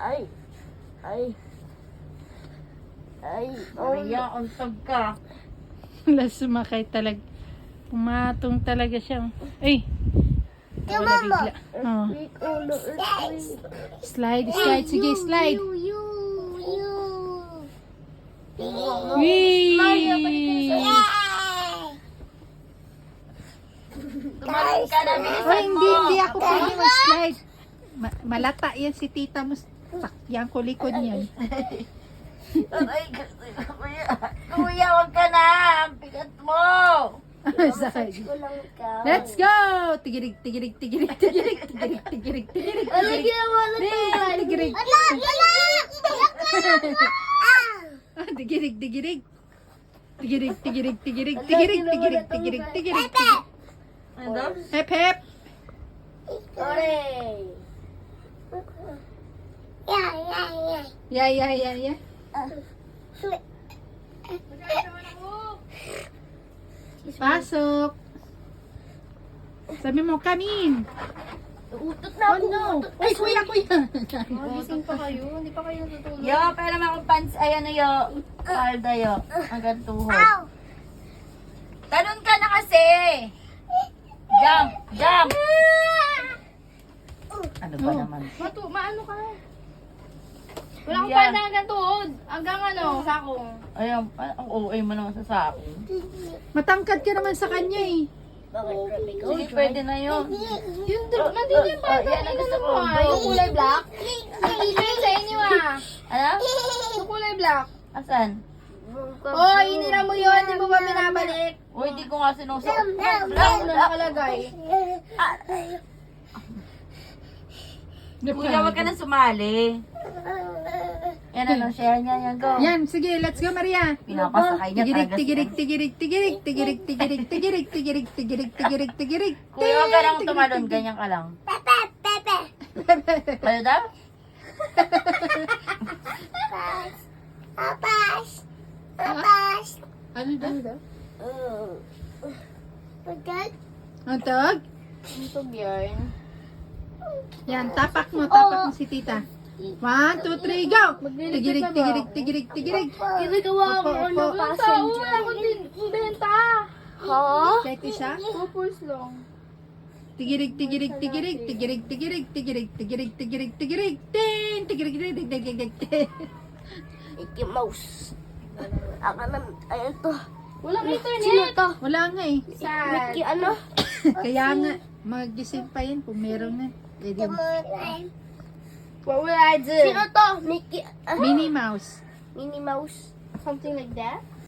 Ay. Ay. Ay. Maria, untog ka. Wala sumakay talaga. Pumatong talaga siya. Ay! Wala bigla. Oh. Earthquake, ulo, earthquake. Slide, slide. Sige, slide. You. Whee! Tumalon ka na, Oh, bilisan mo. hindi ako pwede mag-slide. Malata yan si tita mo. Sakyan ko likod niyan. Aray, kuya. Kuya, wag ka na. Ang bigat mo. Sakay. Ko lang ikaw. Let's go! Tigirig, tigirig, tigirig, tigirig, tigirig, tigirig, tigirig, Ano tigirig. ginawa na Tigirig. Tigirig, tigirig. Tigirig, tigirig, tigirig, tigirig, tigirig, tigirig, tigirig. Ano daw? Hep, hep. Hooray! Yeah, yeah, yeah, yeah. Pasok. Sabi mo, come in. Utot na ako. Utot. Uy, kuya, kuya. Gising pa kayo? Hindi pa kayo natutulog? Yo, pero naman akong pants. Ayan na yo. Palda yo. Hanggang tuhod. Talon ka na kasi. Jump, jump. Ano ba naman? Maano ka? Wala akong Yan. panda hanggang tuhod. Hanggang ano, sako. Ayun, ang OA mo naman sa sako. Matangkad ka naman sa kanya eh. Sige, pwede na yun. Yung nandito yung panda. Yan ang gusto ko. Yung kulay black. Yung sa inyo ah. Ano? Yung kulay black. Asan? Oh, inira mo yun. Hindi mo ba binabalik? Uy, di ko nga sinusok. Black na nakalagay. Kuya, wag ka na sumali. Yan ano, share niya. Yan, go. Yan, sige, let's go, Maria. Pinapasakay niya Tigirig, talaga. tigirig, tigirig, tigirig, tigirig, tigirig, tigirig, tigirig, tigirig, tigirig, tigirig. Kuya, wag ka lang tumalon. Ganyan ka lang. Ano daw? Ano daw? Ang tawag? Intog yan. Yan, tapak mo si tita. 1, 2, 3, go! Tigirig, tigirig, tigirig, tigirig. Ginagawa Opo, mo opo. ng passenger. Wala akong benta. Ha? Check isa. Pupus lang. Tigirig, tigirig, tigirig, tigirig, tigirig, tigirig, tigirig, tigirig, tigirig, tin, tigirig, tigirig, tigirig, tigirig. Mickey Mouse. Ako na, ayun to. Walang internet. Sino to? Wala nga eh. Mickey ano? Kaya nga, mag-isip pa yun kung meron na. Eh, di- What will I do? Sino to? Mickey, Minnie Mouse. Minnie Mouse. Something like that?